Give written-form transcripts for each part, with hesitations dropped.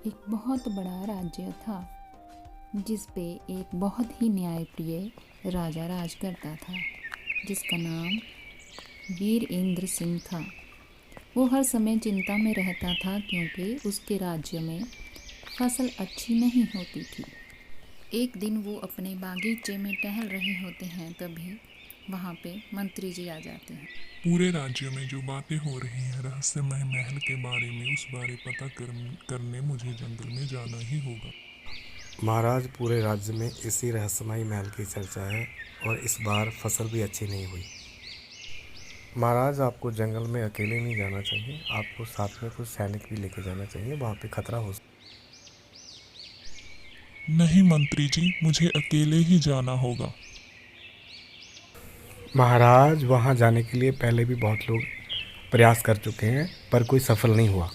एक बहुत बड़ा राज्य था जिस पे एक बहुत ही न्यायप्रिय राजा राज करता था जिसका नाम वीरेंद्र सिंह था। वो हर समय चिंता में रहता था क्योंकि उसके राज्य में फसल अच्छी नहीं होती थी। एक दिन वो अपने बागीचे में टहल रहे होते हैं, तभी वहाँ पे मंत्री जी आ जाते हैं। पूरे राज्य में जो बातें हो रही हैं रहस्यमय महल के बारे में, उस बारे पता करने मुझे जंगल में जाना ही होगा। महाराज, पूरे राज्य में इसी रहस्यमयी महल की चर्चा है और इस बार फसल भी अच्छी नहीं हुई। महाराज, आपको जंगल में अकेले नहीं जाना चाहिए, आपको साथ में कुछ सैनिक भी लेके जाना चाहिए, वहाँ पे खतरा हो सकता नहीं मंत्री जी, मुझे अकेले ही जाना होगा। है। महाराज, वहाँ जाने के लिए पहले भी बहुत लोग प्रयास कर चुके हैं पर कोई सफल नहीं हुआ।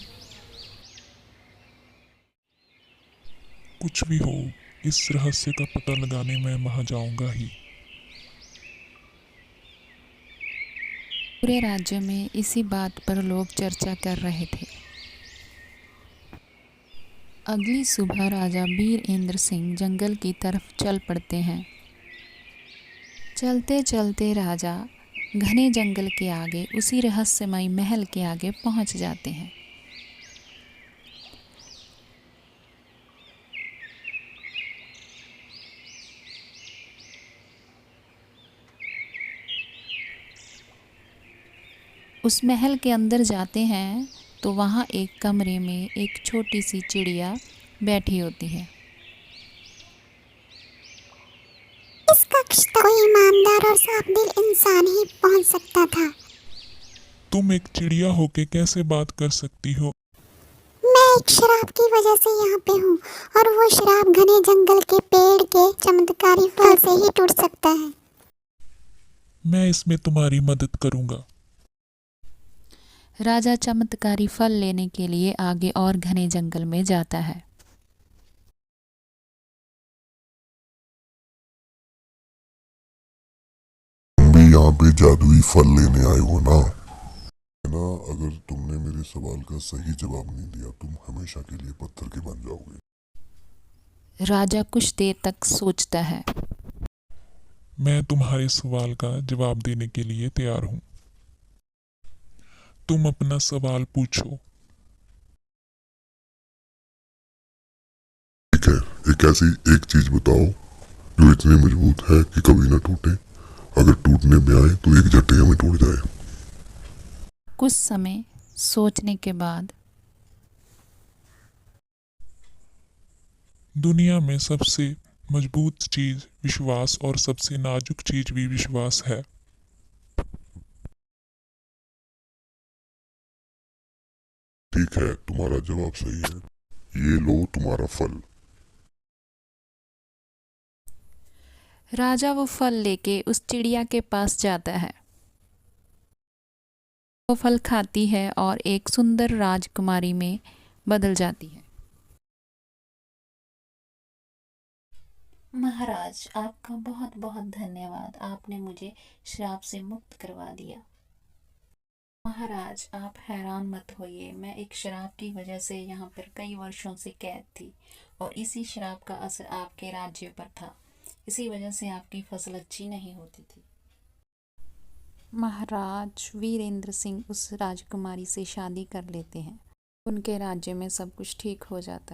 कुछ भी हो, इस रहस्य का पता लगाने मैं वहां जाऊंगा ही। पूरे राज्य में इसी बात पर लोग चर्चा कर रहे थे। अगली सुबह राजा वीरेंद्र सिंह जंगल की तरफ चल पड़ते हैं। चलते चलते राजा घने जंगल के आगे उसी रहस्यमयी महल के आगे पहुंच जाते हैं। उस महल के अंदर जाते हैं तो वहाँ एक कमरे में एक छोटी सी चिड़िया बैठी होती है। इस कक्ष तक कोई ईमानदार और साफ-दिल इंसान ही पहुंच सकता था। तुम एक चिड़िया होके कैसे बात कर सकती हो? मैं एक शराब की वजह से यहाँ पे हूँ और वो शराब घने जंगल के पेड़ के चमत्कारी फल से ही टूट सकता है। मैं इसमें तुम्हारी मदद करूंगा। राजा चमत्कारी फल लेने के लिए आगे और घने जंगल में जाता है। भी यहाँ पे जादुई फल लेने आए हो ना? अगर तुमने मेरे सवाल का सही जवाब नहीं दिया, तुम हमेशा के लिए पत्थर के बन जाओगे। राजा कुछ देर तक सोचता है। मैं तुम्हारे सवाल का जवाब देने के लिए तैयार हूँ। तुम अपना सवाल पूछो। ठीक है, एक ऐसी एक चीज बताओ जो इतनी मजबूत है कि कभी ना टूटे, अगर टूटने में आए तो एक झटके में टूट जाए। कुछ समय सोचने के बाद दुनिया में सबसे मजबूत चीज विश्वास और सबसे नाजुक चीज भी विश्वास है। ठीक है, तुम्हारा जवाब सही है। ये लो तुम्हारा फल। राजा वो फल लेके उस चिड़िया के पास जाता है। वो फल खाती है और एक सुंदर राजकुमारी में बदल जाती है। महाराज, आपका बहुत बहुत धन्यवाद, आपने मुझे श्राप से मुक्त करवा दिया। महाराज, आप हैरान मत होइए, मैं एक श्राप की वजह से यहाँ पर कई वर्षों से कैद थी और इसी श्राप का असर आपके राज्य पर था। इसी वजह से आपकी फसल अच्छी नहीं होती थी। महाराज वीरेंद्र सिंह उस राजकुमारी से शादी कर लेते हैं। उनके राज्य में सब कुछ ठीक हो जाता है।